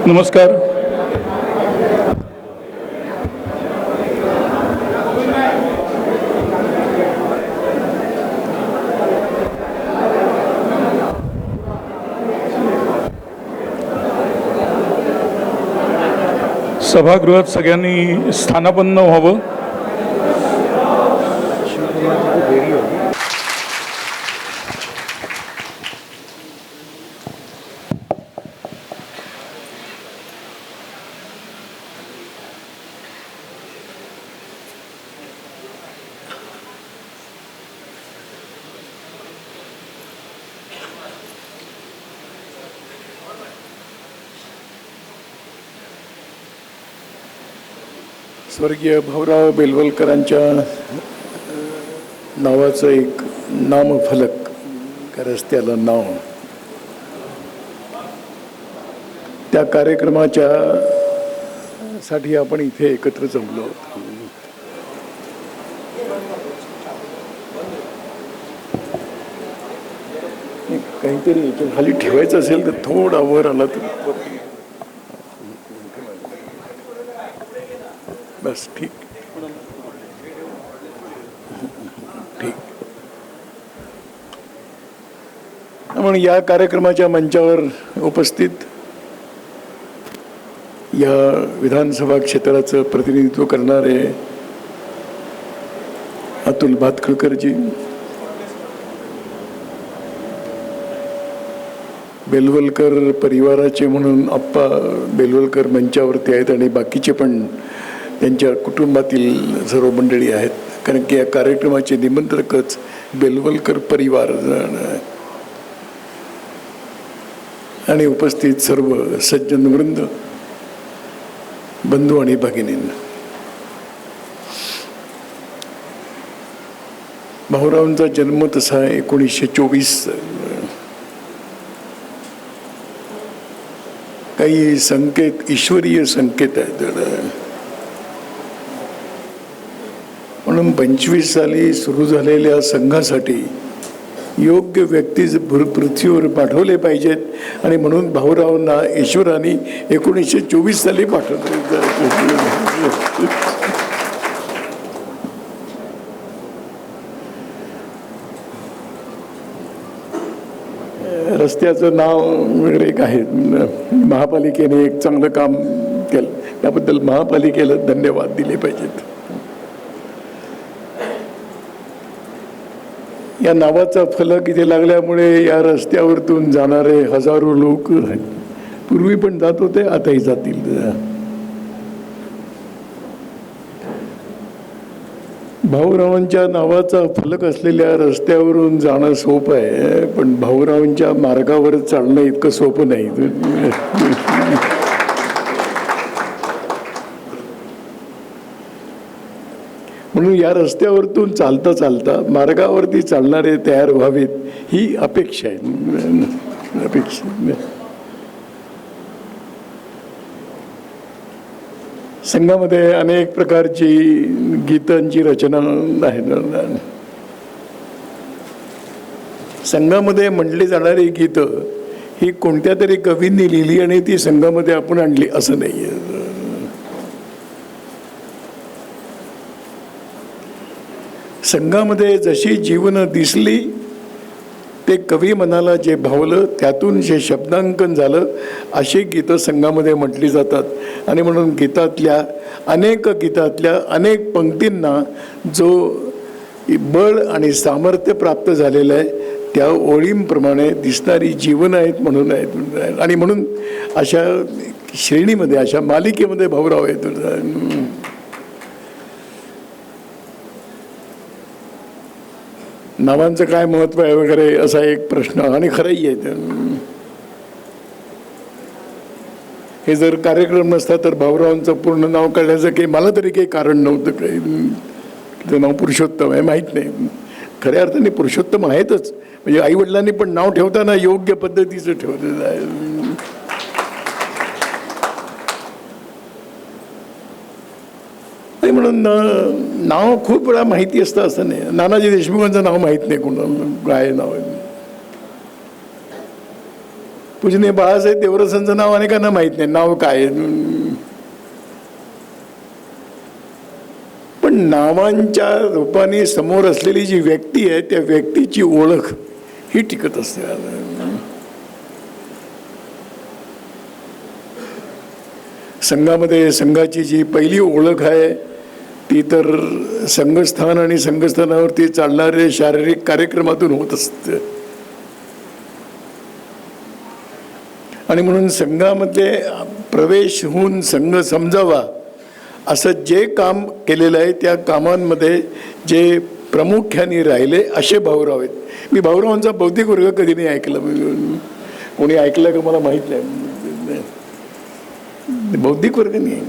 नमस्कार. सभागृहात सगळ्यांनी स्थानापन्न व्हावं. स्वर्गीय भाऊराव बेलवलकरांच्या नावाचं एक नामफलक रस्त्याला नाव, त्या कार्यक्रमाच्या साठी आपण इथे एकत्र जमलो आहोत. काहीतरी याच्या खाली ठेवायचं असेल तर थोडा वर आला तर बस. ठीक ठीक. म्हणून या कार्यक्रमाच्या मंचावर उपस्थित या विधानसभा क्षेत्राचं प्रतिनिधित्व करणारे अतुल भातखळकरजी, बेलवलकर परिवाराचे म्हणून आप्पा बेलवलकर मंचावरती आहेत आणि बाकीचे पण त्यांच्या कुटुंबातील सर्व मंडळी आहेत, कारण की या कार्यक्रमाचे निमंत्रकच बेलवलकर परिवार आणि उपस्थित सर्व सज्जन वृंद, बंधू आणि भगिनींना. भाऊरावांचा जन्म तसा 1924. काही संकेत ईश्वरीय संकेत आहेत. म्हणून 25 साली सुरू झालेल्या संघासाठी योग्य व्यक्ती पृथ्वीवर पाठवले पाहिजेत आणि म्हणून भाऊरावांना ईश्वराने 1924 साली पाठवले. रस्त्याचं नाव वगैरे एक आहे, महापालिकेने एक चांगलं काम केलं, त्याबद्दल महापालिकेला धन्यवाद दिले पाहिजेत. या नावाचा फलक इथे लागल्यामुळे या रस्त्यावरतून जाणारे हजारो लोक पूर्वी पण जात होते, आताही जातील. भाऊरावांच्या नावाचा फलक असलेल्या रस्त्यावरून जाणं सोपं आहे, पण भाऊरावांच्या मार्गावर चालणं इतकं सोपं नाही. म्हणून या रस्त्यावरतून चालता चालता मार्गावरती चालणारे तयार व्हावेत ही अपेक्षा आहे. अपेक्षा. संघामध्ये अनेक प्रकारची गीतांची रचना आहे. संघामध्ये म्हटली जाणारी गीतं ही कोणत्या तरी कवींनी लिहिली आणि ती संघामध्ये आपण आणली असं नाही. संघामध्ये जशी जीवन दिसली ते कवी मनाला जे भावलं त्यातून जे शब्दांकन झालं अशी गीतं संघामध्ये म्हटली जातात. आणि म्हणून गीतातल्या अनेक पंक्तींना जो बळ आणि सामर्थ्य प्राप्त झालेलं आहे त्या ओळींप्रमाणे दिसणारी जीवन आहेत म्हणून आहेत. आणि म्हणून अशा श्रेणीमध्ये अशा मालिकेमध्ये भाऊराव आहेत. नावांचं काय महत्व आहे वगैरे असा एक प्रश्न, आणि खरंही आहे. हे जर कार्यक्रम नसता तर भाऊरावांचं पूर्ण नाव काढण्याचं काही मला तरी काही कारण नव्हतं. काही तिचं नाव पुरुषोत्तम आहे माहीत नाही, खऱ्या अर्थाने पुरुषोत्तम आहेतच. म्हणजे आईवडिलांनी पण नाव ठेवताना योग्य पद्धतीचं ठेवलेलं आहे. म्हणून नाव खूप वेळा माहिती असतं असं नाही. नानाजी देशमुखांचं नाव माहीत नाही कोणाला, काय नाव आहे. पूजनीय बाळासाहेब देवरसांचं नाव अनेकांना माहीत नाही, नाव काय. पण नावांच्या रूपाने समोर असलेली जी व्यक्ती आहे त्या व्यक्तीची ओळख ही टिकत असते. संघामध्ये संघाची जी पहिली ओळख आहे ती तर संघस्थान आणि संघस्थानावरती चालणारे शारीरिक कार्यक्रमातून होत असते. आणि म्हणून संघामध्ये प्रवेश होऊन संघ समजावा असं जे काम केलेलं आहे त्या कामांमध्ये जे प्रामुख्याने राहिले असे भाऊराव आहेत. मी भाऊरावांचा बौद्धिक वर्ग कधी नाही ऐकला, कोणी ऐकलं का मला माहीत नाही. बौद्धिक वर्ग नाही,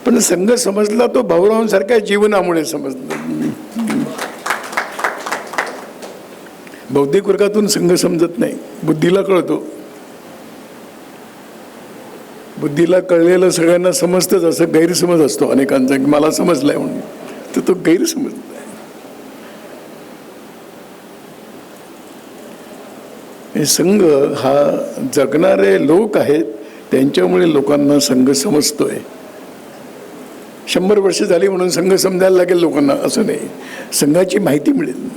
पण संघ समजला तो भाऊरावांसारख्या जीवनामुळे समजला. बौद्धिक वर्गातून संघ समजत नाही, बुद्धीला कळतो. बुद्धीला कळलेलं सगळ्यांना समजतंच असं गैरसमज असतो अनेकांचा की मला समजलाय म्हणून, तर तो गैरसमज आहे. संघ हा जगणारे लोक आहेत त्यांच्यामुळे लोकांना संघ समजतोय. 100 वर्ष झाली म्हणून संघ समजायला लागेल लोकांना असं नाही. संघाची माहिती मिळेल,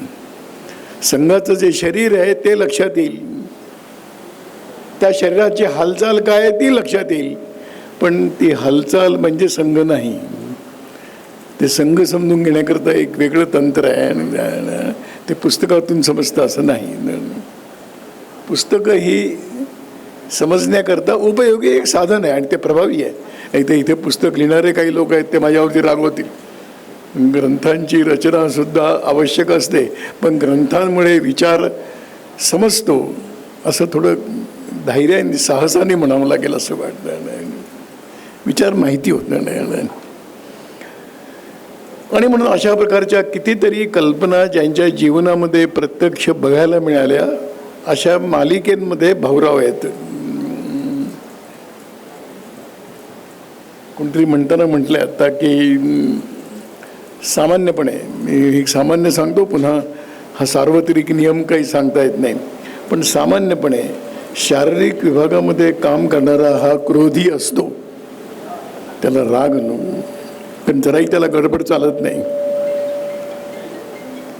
संघाचं जे शरीर आहे ते लक्षात येईल, त्या शरीराची हालचाल काय आहे ती लक्षात येईल. पण ती हालचाल म्हणजे संघ नाही. ते संघ समजून घेण्याकरता एक वेगळं तंत्र आहे आणि ते पुस्तकातून समजतं असं नाही. पुस्तकं ही समजण्याकरता उपयोगी एक साधन आहे आणि ते प्रभावी आहे. इथे पुस्तक लिहिणारे काही लोक आहेत ते माझ्यावरती रागवतील. ग्रंथांची रचना सुद्धा आवश्यक असते, पण ग्रंथांमुळे विचार समजतो असं थोडं धैर्याने साहसाने म्हणावं लागेल असं वाटतं. विचार माहिती होत नाही. आणि म्हणून अशा प्रकारच्या कितीतरी कल्पना ज्यांच्या जीवनामध्ये प्रत्यक्ष बघायला मिळाल्या अशा मालिकेमध्ये भाऊराव आहेत. कोणतरी म्हणताना म्हटलं आता की सामान्यपणे, मी सामान्य सांगतो, पुन्हा हा सार्वत्रिक नियम काही सांगता येत नाही, पण सामान्यपणे शारीरिक विभागामध्ये काम करणारा हा क्रोधी असतो, त्याला राग पण जराही त्याला गडबड चालत नाही.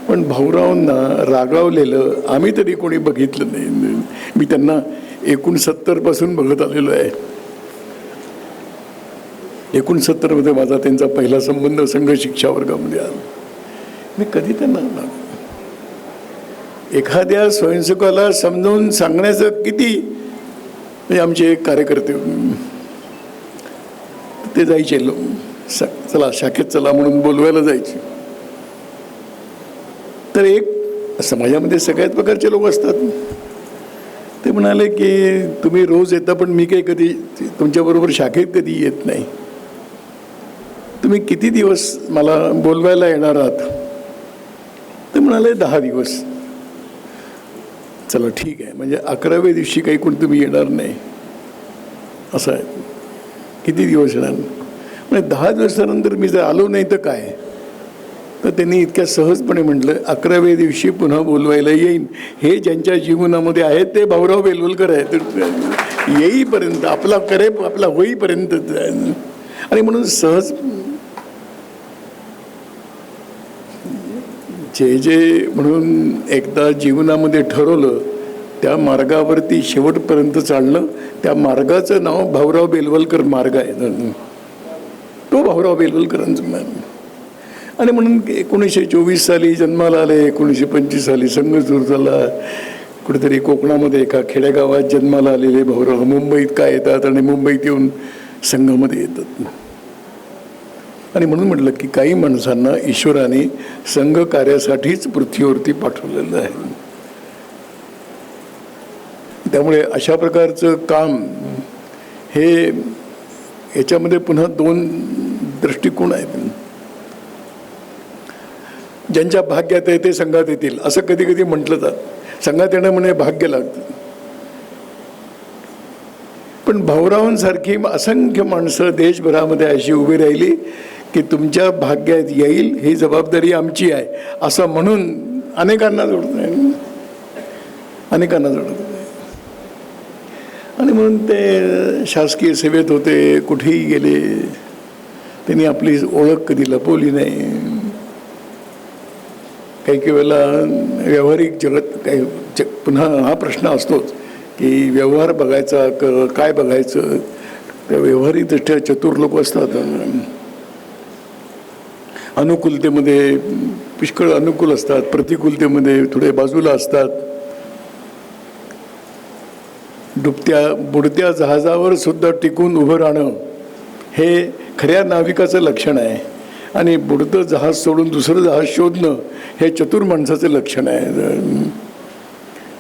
पण भाऊरावांना रागावलेलं आम्ही तरी कोणी बघितलं नाही. मी त्यांना 69 पासून बघत आलेलो आहे. 69 मध्ये माझा त्यांचा पहिला संबंध संघ शिक्षा वर्गामध्ये आला. मी कधी त्यांना एखाद्या स्वयंसेवकाला समजावून सांगण्याचं किती, म्हणजे आमचे एक कार्यकर्ते ते जायचे, चला शाखेत चला म्हणून बोलवायला जायचे. तर एक समाजामध्ये सगळ्याच प्रकारचे लोक असतात. ते म्हणाले की तुम्ही रोज येता पण मी काही कधी तुमच्याबरोबर शाखेत कधी येत नाही, तुम्ही किती दिवस मला बोलवायला येणार आहात? ते म्हणाले 10 दिवस. चला ठीक आहे, म्हणजे 11व्या दिवशी काही कोण तुम्ही येणार नाही असं आहे. किती दिवस येणार? म्हणजे 10 दिवसानंतर मी जर आलो नाही तर काय? तर त्यांनी इतक्या सहजपणे म्हटलं 11व्या दिवशी पुन्हा बोलवायला येईन. हे ज्यांच्या जीवनामध्ये आहेत ते भाऊराव बेलवलकर आहेत. येईपर्यंत आपला होईपर्यंत. आणि म्हणून सहज जे म्हणून एकदा जीवनामध्ये ठरवलं त्या मार्गावरती शेवटपर्यंत चालणं, त्या मार्गाचं नाव भाऊराव बेलवलकर मार्ग आहे. तो भाऊराव बेलवलकरांचं. आणि म्हणून 1924 साली जन्माला आले, 1925 साली संघ सुरू झाला. कुठेतरी कोकणामध्ये एका खेडेगावात जन्माला आलेले भाऊराव मुंबईत काय येतात आणि मुंबईत येऊन संघामध्ये येतात. आणि म्हणून म्हटलं की काही माणसांना ईश्वराने संघ कार्यासाठीच पृथ्वीवरती पाठवलेलं आहे. त्यामुळे अशा प्रकारचं काम हे याच्यामध्ये पुन्हा 2 दृष्टिकोन आहेत. ज्यांच्या भाग्यात आहे ते संघात येतील असं कधी कधी म्हटलं जात. संघात येणं म्हणजे भाग्य लागतं. पण भाऊरावांसारखी असंख्य माणसं देशभरामध्ये अशी उभी राहिली की तुमच्या भाग्यात येईल ही जबाबदारी आमची आहे असं म्हणून अनेकांना जोडत नाही. अनेकांना जाणत होते. आणि म्हणून ते शासकीय सेवेत होते, कुठेही गेले, त्यांनी आपली ओळख कधी लपवली नाही. काही काही वेळेला व्यावहारिक जगत काही पुन्हा हा प्रश्न असतोच की व्यवहार बघायचा काय बघायचं. त्या व्यवहारिक दृष्ट्या चतुर लोक असतात, अनुकूलतेमध्ये पुष्कळ अनुकूल असतात, प्रतिकूलतेमध्ये थोडे बाजूला असतात. बुडत्या जहाजावर सुद्धा टिकून उभं राहणं हे खऱ्या नाविकाचं लक्षण आहे. आणि बुडतं जहाज सोडून दुसरं जहाज शोधणं हे चतुर माणसाचं लक्षण आहे.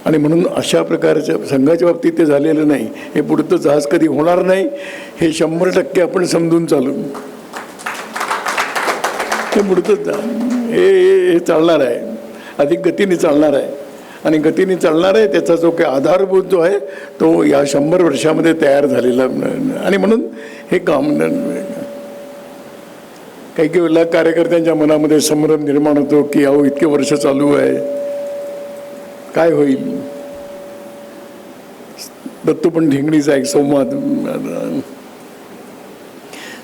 आणि म्हणून अशा प्रकारच्या संघाच्या बाबतीत ते झालेलं नाही. हे बुडतं जहाज कधी होणार नाही हे 100% आपण समजून चालू. हे बुडतं हे चालणार आहे, अधिक गतीने चालणार आहे. आणि गतीने चालणार आहे त्याचा जो काही आधारभूत जो आहे तो या 100 वर्षामध्ये तयार झालेला. आणि म्हणून हे काम काही काही वेळेला कार्यकर्त्यांच्या मनामध्ये संभ्रम निर्माण होतो की अहो इतके वर्ष चालू आहे, काय होईल. दत्तोपंत ठेंगणीचा एक संवाद,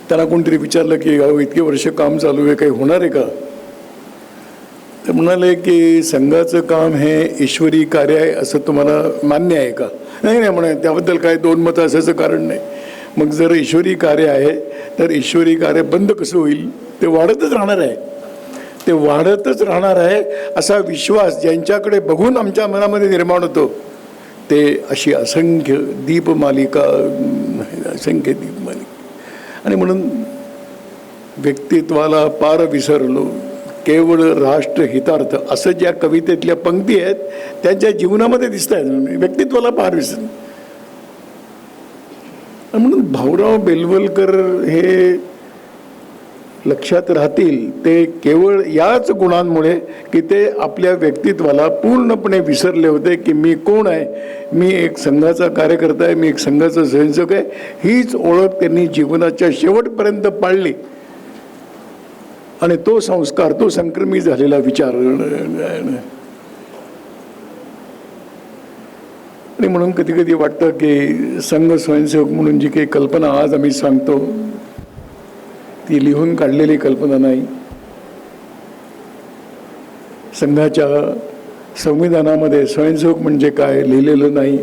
त्यांना कोणतरी विचारलं की अहो इतके वर्ष काम चालू आहे, काही होणार आहे का. ते म्हणाले की संघाचं काम हे ईश्वरी कार्य आहे असं तुम्हाला मान्य आहे का. नाही नाही म्हणे, त्याबद्दल काय दोन मतं असायचं कारण नाही. मग जर ईश्वरी कार्य आहे तर ईश्वरी कार्य बंद कसं होईल. ते वाढतच राहणार आहे, ते वाढतच राहणार आहे असा विश्वास ज्यांच्याकडे बघून आमच्या मनामध्ये निर्माण होतो. ते अशी असंख्य दीपमालिका, असंख्य दीपमालिका. आणि म्हणून व्यक्तित्वाला पार विसरलो केवळ राष्ट्र हितार्थ असं ज्या कवितेतल्या पंक्ती आहेत त्यांच्या जीवनामध्ये दिसत आहेत. व्यक्तित्वाला पार विसर. म्हणून भाऊराव बेलवलकर हे लक्षात राहतील ते केवळ याच गुणांमुळे की ते आपल्या व्यक्तित्वाला पूर्णपणे विसरले होते की मी कोण आहे, मी एक संघाचा कार्यकर्ता आहे, मी एक संघाचा स्वयंसेवक आहे. हीच ओळख त्यांनी जीवनाच्या शेवटपर्यंत पाळली. आणि तो संस्कार, तो संक्रमित झालेला विचार. आणि म्हणून कधी कधी वाटतं की संघ स्वयंसेवक म्हणून जी काही कल्पना आज आम्ही सांगतो ती लिहून काढलेली कल्पना नाही. संघाच्या संविधानामध्ये स्वयंसेवक म्हणजे काय लिहिलेलं नाही.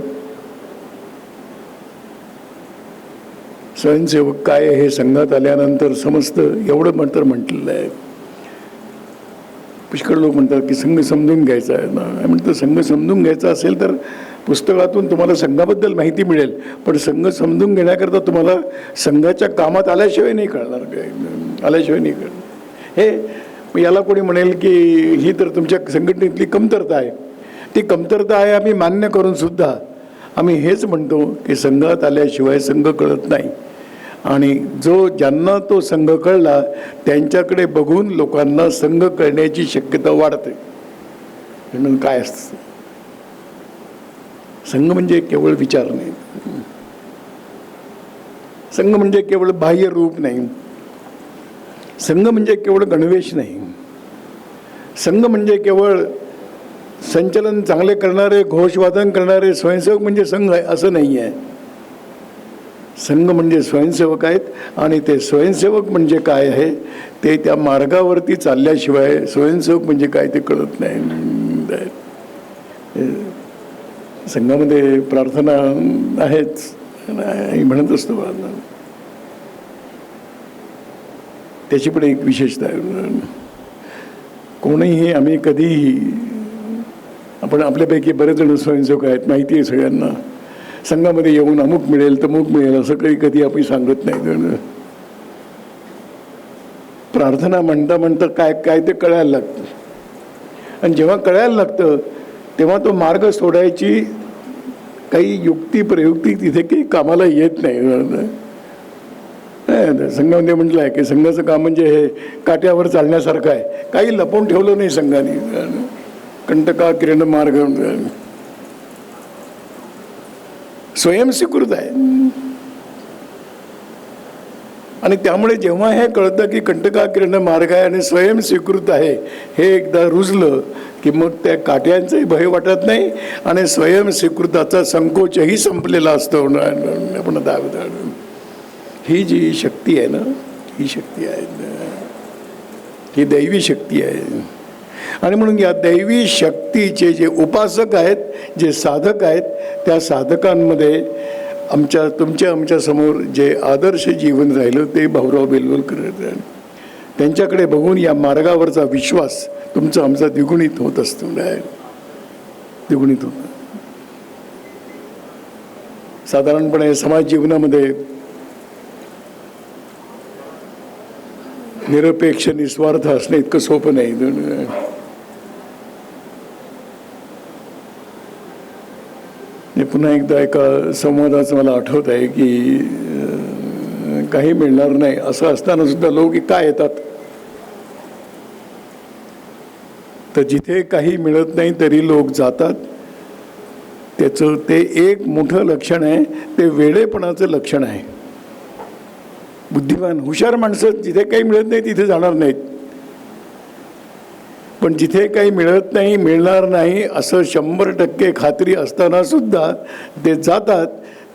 स्वयंसेवक काय हे संघात आल्यानंतर समजतं एवढं मात्र म्हटलेलं आहे. पुष्कळ लोक म्हणतात की संघ समजून घ्यायचा आहे ना. म्हणतं संघ समजून घ्यायचा असेल तर पुस्तकातून तुम्हाला संघाबद्दल माहिती मिळेल, पण संघ समजून घेण्याकरता तुम्हाला संघाच्या कामात आल्याशिवाय नाही कळणार. काय आल्याशिवाय नाही कळणार. हे याला कोणी म्हणेल की ही तर तुमच्या संघटनेतली कमतरता आहे. ती कमतरता आहे आम्ही मान्य करून सुद्धा आम्ही हेच म्हणतो की संघात आल्याशिवाय संघ कळत नाही. आणि ज्यांना तो संघ कळला त्यांच्याकडे बघून लोकांना संघ कळण्याची शक्यता वाढते. म्हणून काय असतं संघ म्हणजे केवळ विचार नाही, संघ म्हणजे केवळ बाह्य रूप नाही, संघ म्हणजे केवळ गणवेश नाही, संघ म्हणजे केवळ संचलन चांगले करणारे घोषवादन करणारे स्वयंसेवक म्हणजे संघ आहे असं नाही आहे. संघ म्हणजे स्वयंसेवक आहेत आणि ते स्वयंसेवक म्हणजे काय आहे ते त्या मार्गावरती चालल्याशिवाय स्वयंसेवक म्हणजे काय ते कळत नाही. संघामध्ये प्रार्थना आहेच म्हणत असतो. त्याची पण एक विशेषता आहे. कोणीही आम्ही कधीही आपण आपल्यापैकी बरेच जण स्वयंसेवक आहेत माहिती आहे सगळ्यांना. संघामध्ये येऊन अमुक मिळेल तमुक मिळेल असं काही कधी आपण सांगत नाही. प्रार्थना म्हणता म्हणता काय काय ते कळायला लागतं. आणि जेव्हा कळायला लागतं तेव्हा तो मार्ग सोडायची काही युक्ती प्रयुक्ती तिथे काही कामाला येत नाही. संघामध्ये म्हटलं आहे की संघाचं काम म्हणजे हे काट्यावर चालण्यासारखं आहे. काही लपवून ठेवलं नाही संघाने. कंटका किरण मार्ग स्वयंस्वीकृत आहे. आणि त्यामुळे जेव्हा हे कळतं की कंटका किरण मार्ग आहे आणि स्वयंस्वीकृत आहे हे एकदा रुजलं की मग त्या काट्यांचंही भय वाटत नाही आणि स्वयंस्वीकृताचा संकोचही संपलेला असतो. आपण ही जी शक्ती आहे ना, ही शक्ती आहे ना, ही दैवी शक्ती आहे. आणि म्हणून या दैवी शक्तीचे जे उपासक आहेत, जे साधक आहेत, त्या साधकांमध्ये आमच्या समोर जे आदर्श जीवन राहिलं ते भाऊराव बेलवलकर. त्यांच्याकडे बघून या मार्गावरचा विश्वास तुमचा आमचा द्विगुणित होत असतो, द्विगुणित होत. साधारणपणे समाज जीवनामध्ये निरपेक्ष निस्वार्थ असणं इतकं सोपं नाही. पुन्हा एकदा एका संवादाचं मला आठवत आहे की काही मिळणार नाही असं असताना सुद्धा लोक काय येतात. तर जिथे काही मिळत नाही तरी लोक जातात. त्याचं ते एक मोठं लक्षण आहे, ते वेडेपणाचं लक्षण आहे. बुद्धिमान हुशार माणसं जिथे काही मिळत नाही तिथे जाणार नाहीत, पण जिथे काही मिळत नाही, मिळणार नाही असं 100% खात्री असताना सुद्धा ते जातात.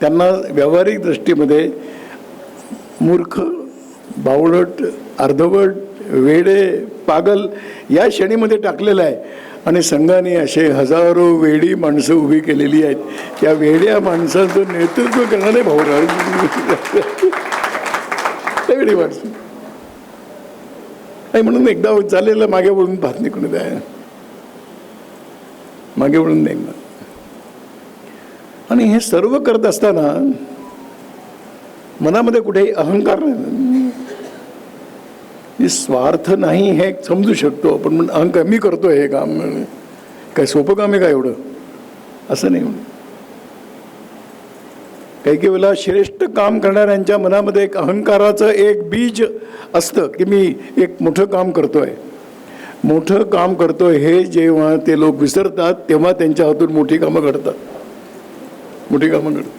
त्यांना व्यावहारिक दृष्टीमध्ये मूर्ख, बावळट, अर्धवट, वेडे, पागल या श्रेणीमध्ये टाकलेलं आहे. आणि संघाने असे हजारो वेडी माणसं उभी केलेली आहेत. त्या वेड्या माणसाचं नेतृत्व करणारे भाऊराव वेडी माणसं नाही. म्हणून एकदा चाललेलं मागे वळून पाहत नाही कोणी, द्या मागे वळून नाही. आणि हे सर्व करत असताना मनामध्ये कुठेही अहंकार नाही, स्वार्थ नाही हे समजू शकतो आपण. पण अहंकार, मी करतोय हे काम, काय सोपं काम आहे का एवढं, असं नाही. काही काही वेळेला श्रेष्ठ काम करणाऱ्यांच्या मनामध्ये एक अहंकाराचं एक बीज असतं की मी एक मोठं काम करतोय. मोठं काम करतोय हे जेव्हा ते लोक विसरतात तेव्हा त्यांच्या हातून मोठी कामं घडतात, मोठी कामं घडतात.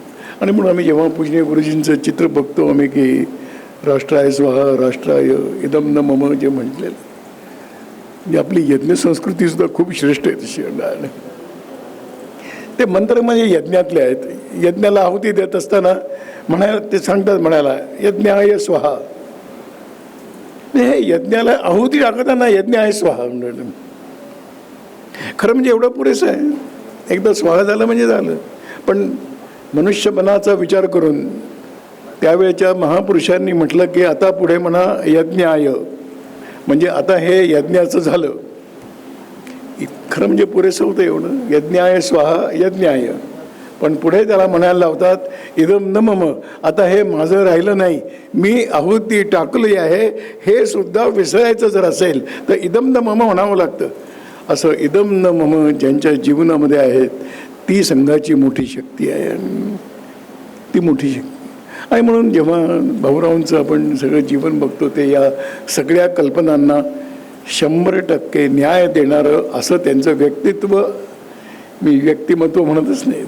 आणि म्हणून आम्ही जेव्हा पूजनीय गुरुजींचं चित्र बघतो आम्ही की राष्ट्राय स्वाहा राष्ट्राय इदम न मम जे म्हटलेलं, आपली यज्ञ संस्कृती सुद्धा खूप श्रेष्ठ आहे तशी. ते मंत्र म्हणजे यज्ञातले आहेत. यज्ञाला आहुती देत असताना म्हणायला ते सांगतात, म्हणायला यज्ञाय स्वाहा. हे यज्ञाला आहुती टाकताना यज्ञ आहे स्वाहा. खरं म्हणजे एवढं पुरेसं आहे, एकदा स्वाहा झालं म्हणजे झालं. पण मनुष्यपणाचा विचार करून त्यावेळेच्या महापुरुषांनी म्हटलं की आता पुढे म्हणा यज्ञाय, म्हणजे आता हे यज्ञाचं झालं. खरं म्हणजे पुरेसं होतं एवढं, यज्ञाय स्वाहा यज्ञाय. पण पुढे त्याला म्हणायला लावतात इदम न मम, आता हे माझं राहिलं नाही, मी आहुती टाकली आहे हे सुद्धा विसरायचं जर असेल तर इदम न मम म्हणावं लागतं. असं इदम न मम ज्यांच्या जीवनामध्ये आहेत ती संघाची मोठी शक्ती आहे, आणि ती मोठी शक्ती. आणि म्हणून जेव्हा भाऊरावांचं आपण सगळं जीवन बघतो ते या सगळ्या कल्पनांना 100% न्याय देणारं असं त्यांचं व्यक्तित्व, मी व्यक्तिमत्व म्हणतच नाही.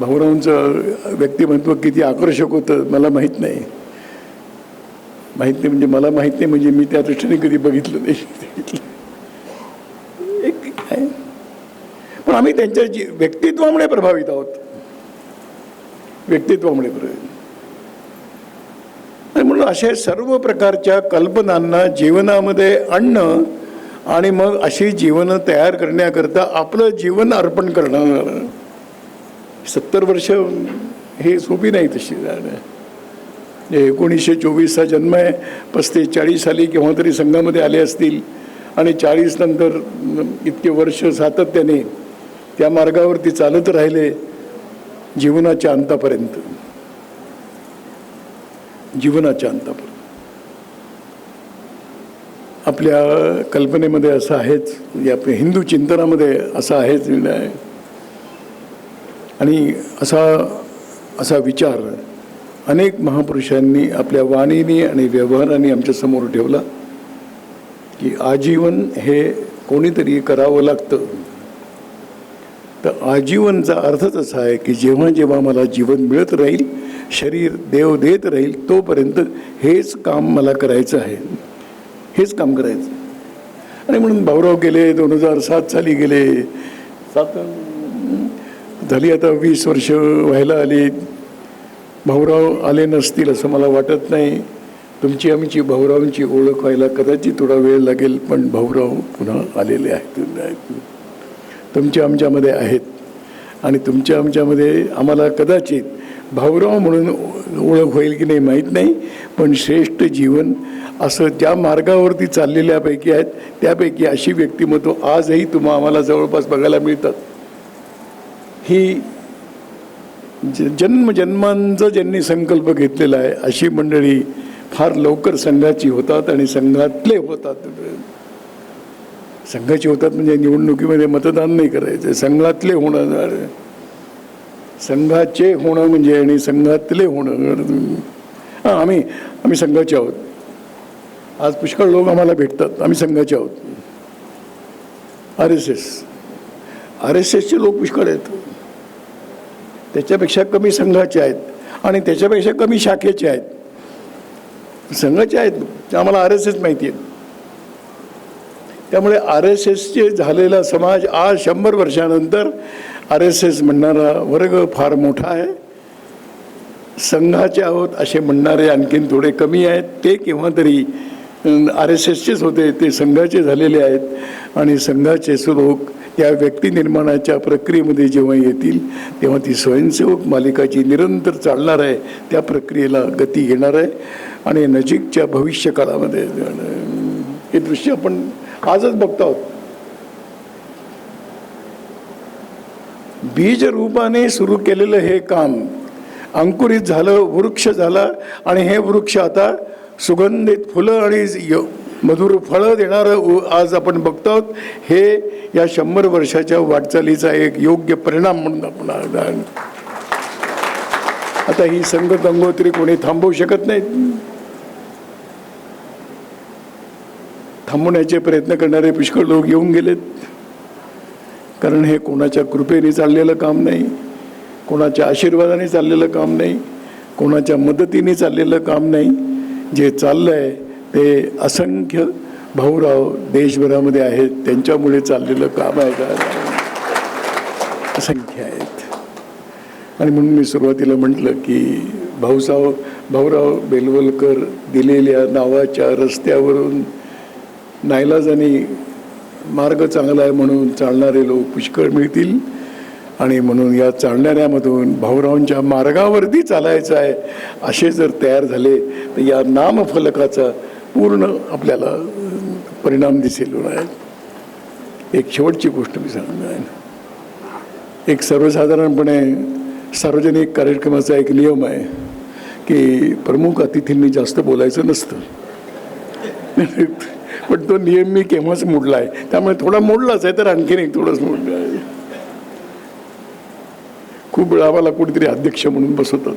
भाऊरावांचं व्यक्तिमत्व किती आकर्षक होतं मला माहीत नाही, म्हणजे मला माहीत नाही, म्हणजे मी त्या दृष्टीने कधी बघितलं नाही. पण आम्ही त्यांच्या व्यक्तित्वामुळे प्रभावित आहोत, व्यक्तित्वामुळे प्रभावित. म्हणून अशा सर्व प्रकारच्या कल्पनांना जीवनामध्ये आणणं आणि मग अशी जीवन तयार करण्याकरता आपलं जीवन अर्पण करणं. 70 वर्ष हे सोपी नाही तशी. 1924चा जन्म आहे, 35-40 साली केव्हा तरी संघामध्ये आले असतील आणि 40 नंतर इतके वर्ष सातत्याने त्या मार्गावरती चालत राहिले जीवनाच्या अंतापर्यंत, जीवनाच्या अंतापर्यंत. आपल्या कल्पनेमध्ये असं आहेच, आपल्या हिंदू चिंतनामध्ये असं आहेच. आणि असा विचार अनेक महापुरुषांनी आपल्या वाणीने आणि व्यवहाराने आमच्या समोर ठेवला की आजीवन हे कोणीतरी करावं लागतं. तर आजीवनचा अर्थच असा आहे की जेव्हा जेव्हा मला जीवन मिळत राहील, शरीर देव देत राहील, तोपर्यंत हेच काम मला करायचं आहे, हेच काम करायचं. आणि म्हणून भाऊराव गेले 2007 साली गेले. झाली आता 20 वर्ष व्हायला आली. भाऊराव आले नसतील असं मला वाटत नाही. तुमची आमची भाऊरावांची ओळख व्हायला कदाचित थोडा वेळ लागेल, पण भाऊराव पुन्हा आलेले आहेत. तुमच्या आमच्यामध्ये आहेत आणि तुमच्या आमच्यामध्ये आम्हाला कदाचित भाऊराव म्हणून ओळख होईल की नाही माहीत नाही, पण श्रेष्ठ जीवन असं ज्या मार्गावरती चाललेल्यापैकी आहेत त्यापैकी अशी व्यक्तिमत्व आजही आम्हाला जवळपास बघायला मिळतात. ही जन्मजन्मांचा ज्यांनी संकल्प घेतलेला आहे अशी मंडळी फार लवकर संघाची होतात आणि संघातले होतात. संघाची होतात म्हणजे निवडणुकीमध्ये मतदान नाही करायचं, संघातले होणं, संघाचे होणं म्हणजे आणि संघातले होणं. आम्ही संघाचे आहोत. आज पुष्कळ लोक आम्हाला भेटतात, आम्ही संघाचे आहोत. आर एस एसचे लोक पुष्कळ आहेत, त्याच्यापेक्षा कमी संघाचे आहेत आणि त्याच्यापेक्षा कमी शाखेचे आहेत. संघाचे आहेत, आम्हाला आर एस एस माहिती आहे. त्यामुळे आर एस एसचे झालेला समाज आज 100 वर्षानंतर आर एस एस म्हणणारा वर्ग फार मोठा आहे. संघाचे आहोत असे म्हणणारे आणखीन थोडे कमी आहेत. ते केव्हा तरी आर एस एसचेच होते, ते संघाचे झालेले आहेत. आणि संघाचे लोक या व्यक्ती निर्माणाच्या प्रक्रियेमध्ये जेव्हा येतील तेव्हा ती स्वयंसेवक मालिका जी निरंतर चालणार आहे त्या प्रक्रियेला गती घेणार आहे. आणि नजीकच्या भविष्यकाळामध्ये हे दृश्य आपण आजच बघतो आहोत. बीज रूपाने सुरू केलेलं हे काम अंकुरित झालं, वृक्ष झाला आणि हे वृक्ष आता सुगंधित फुलं आणि मधुर फळं देणारं आज आपण बघतो आहोत. हे या 100 वर्षाच्या वाटचालीचा एक योग्य परिणाम म्हणून आपण आता ही संघ गंगोत्री कोणी थांबवू शकत नाहीत. थांबवण्याचे प्रयत्न करणारे पुष्कळ लोक येऊन गेलेत. कारण हे कोणाच्या कृपेने चाललेलं काम नाही, कोणाच्या आशीर्वादाने चाललेलं काम नाही, कोणाच्या मदतीने चाललेलं काम नाही. जे चाललं आहे ते असंख्य भाऊराव देशभरामध्ये आहेत, त्यांच्यामुळे चाललेलं काम आहे का, असंख्य आहेत. आणि म्हणून मी सुरुवातीला म्हटलं की भाऊराव बेलवलकर दिलेल्या नावाच्या रस्त्यावरून नाईलाजाने मार्ग चांगला आहे म्हणून चालणारे लोक पुष्कळ मिळतील. आणि म्हणून या चालणाऱ्यामधून भाऊरावांच्या मार्गावरती चालायचं आहे असे जर तयार झाले तर या नामफलकाचा पूर्ण आपल्याला परिणाम दिसेल. एक शेवटची गोष्ट मी सांगणार आहे. एक सर्वसाधारणपणे सार्वजनिक कार्यक्रमाचा एक नियम आहे की प्रमुख अतिथींनी जास्त बोलायचं नसतं. पण तो नियम मी केव्हाच मोडला आहे, त्यामुळे थोडा मोडलाच आहे, तर आणखीन एक थोडंच मोडलं आहे. खूप वेळा आम्हाला कोणीतरी अध्यक्ष म्हणून बसवतात,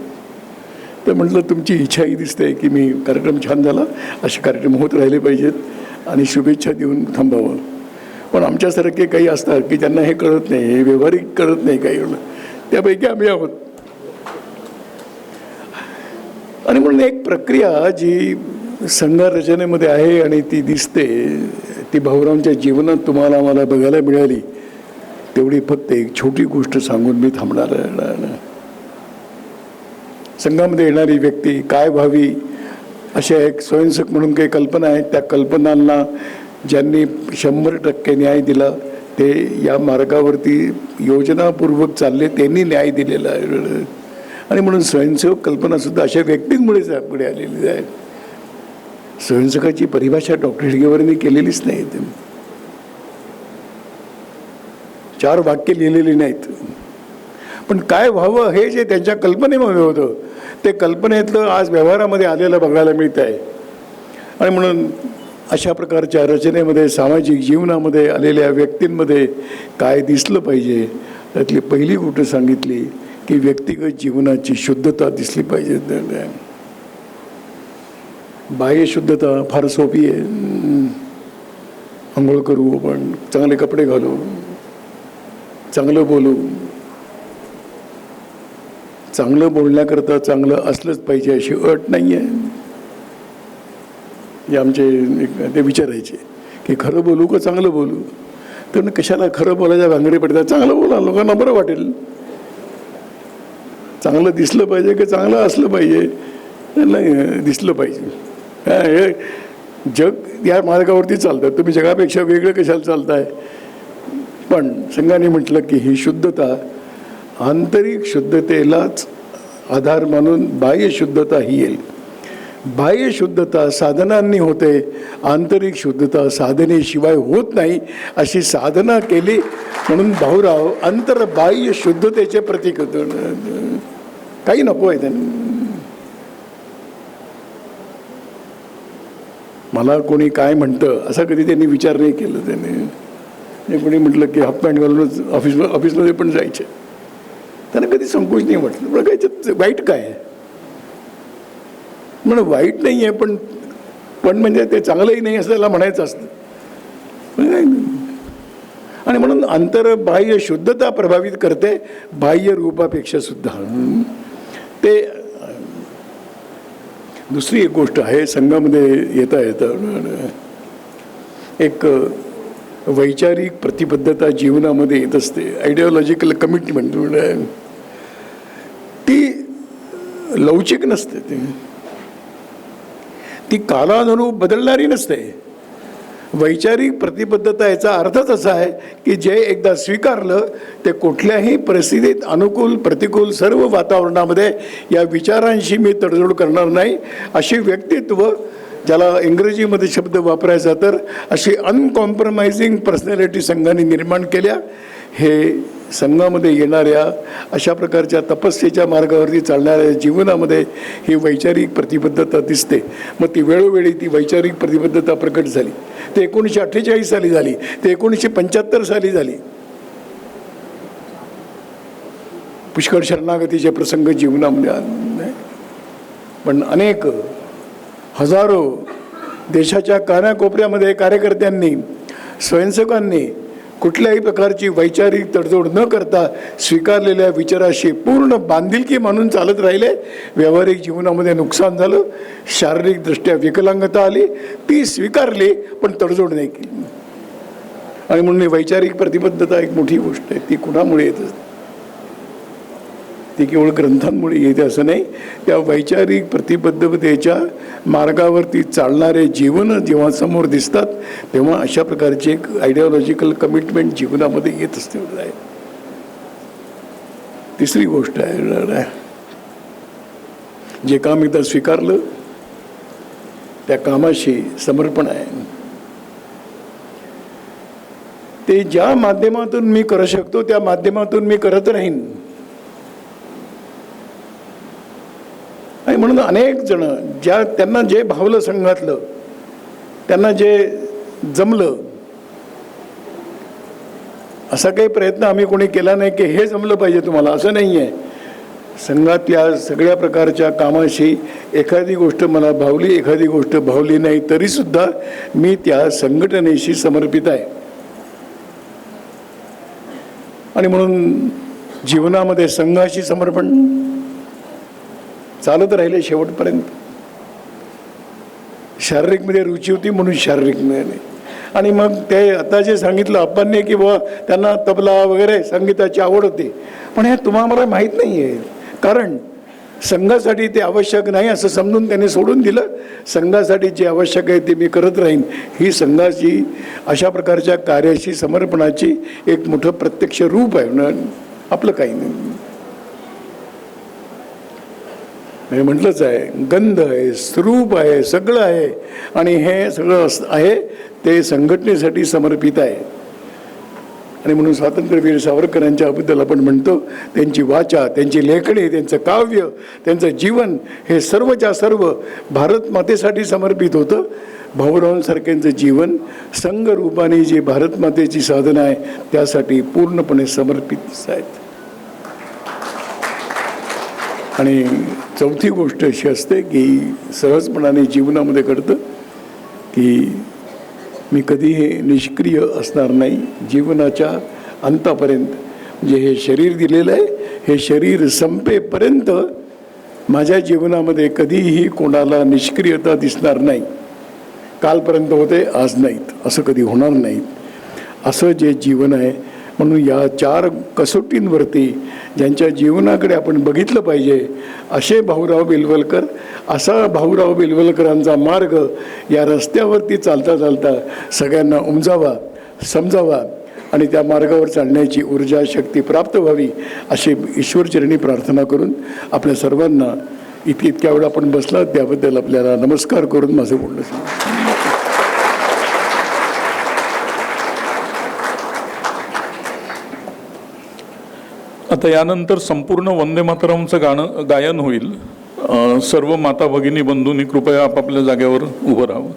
तर म्हटलं तुमची इच्छा ही दिसते की मी कार्यक्रम छान झाला, असे कार्यक्रम होत राहिले पाहिजेत आणि शुभेच्छा देऊन थांबावं. पण आमच्यासारखे काही असतात की ज्यांना हे कळत नाही, हे व्यावहारिक कळत नाही काही वेळा, त्यापैकी आम्ही आहोत. आणि म्हणून एक प्रक्रिया जी संघरचनेमध्ये आहे आणि ती दिसते, ती भाऊरावांच्या जीवनात तुम्हाला आम्हाला बघायला मिळाली. तेवढी फक्त एक छोटी गोष्ट सांगून मी थांबणार आहे. संघामध्ये येणारी व्यक्ती काय व्हावी अशा एक स्वयंसेवक म्हणून काही कल्पना आहेत. त्या कल्पनांना ज्यांनी 100% न्याय दिला ते या मार्गावरती योजनापूर्वक चालले, त्यांनी न्याय दिलेला आहे. आणि म्हणून स्वयंसेवक कल्पनासुद्धा अशा व्यक्तींमुळेच पुढे आलेली आहे. स्वयंसेवकाची परिभाषा डॉक्टर हेडगेवारांनी केलेलीच नाही. 4 वाक्य लिहिलेली नाहीत. पण काय व्हावं हे जे त्यांच्या कल्पनेमध्ये होतं ते कल्पनेतलं आज व्यवहारामध्ये आलेलं बघायला मिळत आहे. आणि म्हणून अशा प्रकारच्या रचनेमध्ये सामाजिक जीवनामध्ये आलेल्या व्यक्तींमध्ये काय दिसलं पाहिजे त्यातली पहिली गोष्ट सांगितली की व्यक्तिगत जीवनाची शुद्धता दिसली पाहिजे. बाह्य शुद्धता फार सोपी आहे. आंघोळ करू, आपण चांगले कपडे घालू, चांगलं बोलू. चांगलं बोलण्याकरता चांगलं असलंच पाहिजे अशी अट नाही आहे. आमचे ते विचारायचे की खरं बोलू का चांगलं बोलू, तर कशाला खरं बोलायच्या भांगडी पडतात, चांगलं बोला, लोकांना बरं वाटेल. चांगलं दिसलं पाहिजे की चांगलं असलं पाहिजे, नाही दिसलं पाहिजे. हे जग या मार्गावरती चालतं, तुम्ही जगापेक्षा वेगळं कशाला चालताय. पण संघाने म्हटलं की ही शुद्धता आंतरिक शुद्धतेलाच आधार मानून बाह्य शुद्धता ही येईल. बाह्य शुद्धता साधनांनी होते, आंतरिक शुद्धता साधनेशिवाय होत नाही. अशी साधना केली म्हणून भाऊराव अंतर्बाह्य शुद्धतेचे प्रतीक होतं. काही नको आहे त्यांनी. मला कोणी काय म्हणतं असा कधी त्यांनी विचार नाही केला. त्याने कोणी म्हटलं की हाफ पॅन्ट घालूनच ऑफिसमध्ये पण जायचे, त्यांना कधी संकोच नाही म्हटलं. बरं काय वाईट काय आहे म्हणून, वाईट नाही आहे पण म्हणजे ते चांगलंही नाही असं त्याला म्हणायचं असतं. आणि म्हणून अंतर्बाह्य शुद्धता प्रभावित करते बाह्य रूपापेक्षा सुद्धा. ते दुसरी एक गोष्ट आहे, संघामध्ये येता एक वैचारिक प्रतिबद्धता जीवनामध्ये येत असते. आयडिओलॉजिकल कमिटमेंट ती लवचिक नसते, ती कालानुरूप बदलणारी नसते. वैचारिक प्रतिबद्धता याचा अर्थच असा आहे की जे एकदा स्वीकारलं ते कुठल्याही परिस्थितीत अनुकूल प्रतिकूल सर्व वातावरणामध्ये या विचारांशी मी तडजोड करणार नाही. अशी व्यक्तित्व, ज्याला इंग्रजीमध्ये शब्द वापरायचा तर अशी अनकॉम्प्रोमाइजिंग पर्सनॅलिटी संघाने निर्माण केल्या. हे संघामध्ये येणाऱ्या अशा प्रकारच्या तपस्येच्या मार्गावरती चालणाऱ्या जीवनामध्ये ही वैचारिक प्रतिबद्धता दिसते. मग ती वेळोवेळी ती वैचारिक प्रतिबद्धता प्रकट झाली. ते 1948 साली झाली, ते 1975 साली झाली. पुष्कळ शरणागतीचे प्रसंग जीवनामध्ये आले. पण अनेक हजारो देशाच्या कानाकोपऱ्यामध्ये कार्यकर्त्यांनी, स्वयंसेवकांनी कुठल्याही प्रकारची वैचारिक तडजोड न करता स्वीकारलेल्या विचाराशी पूर्ण बांधिलकी म्हणून चालत राहिले. व्यावहारिक जीवनामध्ये नुकसान झालं, शारीरिकदृष्ट्या विकलांगता आली, ती स्वीकारली पण तडजोड नाही केली. आणि म्हणून वैचारिक प्रतिबद्धता एक मोठी गोष्ट आहे. ती कुणामुळे येत असते, ती केवळ ग्रंथांमुळे येते असं नाही. त्या वैचारिक प्रतिबद्धतेच्या मार्गावरती चालणारे जीवन जेव्हा समोर दिसतात तेव्हा अशा प्रकारची एक आयडिओलॉजिकल कमिटमेंट जीवनामध्ये येत असते. तिसरी गोष्ट आहे, जे काम एकदा स्वीकारलं त्या कामाशी समर्पण आहे. ते ज्या माध्यमातून मी करू शकतो त्या माध्यमातून मी करत राहीन. आणि म्हणून अनेक जण त्यांना जे भावलं संघातलं, त्यांना जे जमलं, असा काही प्रयत्न आम्ही कोणी केला नाही की हे जमलं पाहिजे तुम्हाला, असं नाही आहे. संघातल्या सगळ्या प्रकारच्या कामाशी एखादी गोष्ट मला भावली, एखादी गोष्ट भावली नाही तरीसुद्धा मी त्या संघटनेशी समर्पित आहे. आणि म्हणून जीवनामध्ये संघाशी समर्पण चालत राहिले शेवटपर्यंत. शारीरिकमध्ये रुची होती म्हणून शारीरिक मिळाले. आणि मग ते आता जे सांगितलं अप्पांनी की बुवा त्यांना तबला वगैरे संगीताची आवड होती, पण हे तुम्हाला माहीत नाही आहे. कारण संघासाठी ते आवश्यक नाही असं समजून त्यांनी सोडून दिलं. संघासाठी जे आवश्यक आहे ते मी करत राहीन, ही संघाची अशा प्रकारच्या कार्याशी समर्पणाची एक मोठं प्रत्यक्ष रूप आहे. आपलं काही नाही. मी म्हटलंच आहे, गंध आहे, स्वरूप आहे, सगळं आहे. आणि हे सगळं आहे ते संघटनेसाठी समर्पित आहे. आणि म्हणून स्वातंत्र्यवीर सावरकरांच्याबद्दल आपण म्हणतो, त्यांची वाचा, त्यांची लेखणी, त्यांचं काव्य, त्यांचं जीवन हे सर्वच्या सर्व भारत मातेसाठी समर्पित होतं. भाऊरावांसारख्यांचं जीवन संघरूपाने जी भारत मातेची साधना आहे त्यासाठी पूर्णपणे समर्पित आहेत. आणि चौथी गोष्ट अशी असते की सहजपणाने जीवनामध्ये घडतं की मी कधीही निष्क्रिय असणार नाही जीवनाच्या अंतापर्यंत. म्हणजे हे शरीर दिलेलं आहे, हे शरीर संपेपर्यंत माझ्या जीवनामध्ये कधीही कोणाला निष्क्रियता दिसणार नाही. कालपर्यंत होते, आज नाहीत, असं कधी होणार नाहीत. असं जे जीवन आहे, म्हणून या 4 कसोटींवरती ज्यांच्या जीवनाकडे आपण बघितलं पाहिजे असे भाऊराव बेलवलकर, असा भाऊराव बेलवलकरांचा मार्ग या रस्त्यावरती चालता चालता सगळ्यांना उमजावा, समजावा आणि त्या मार्गावर चालण्याची ऊर्जा शक्ती प्राप्त व्हावी अशी ईश्वरचरणी प्रार्थना करून आपल्या सर्वांना इतक्या वेळ आपण बसला त्याबद्दल आपल्याला नमस्कार करून माझं बोलणं सांगतो. आता यानंतर संपूर्ण वंदे मातरमचं गाणं गायन होईल. सर्व माता भगिनी बंधूंनी कृपया आपापल्या जागेवर उभं राहावं.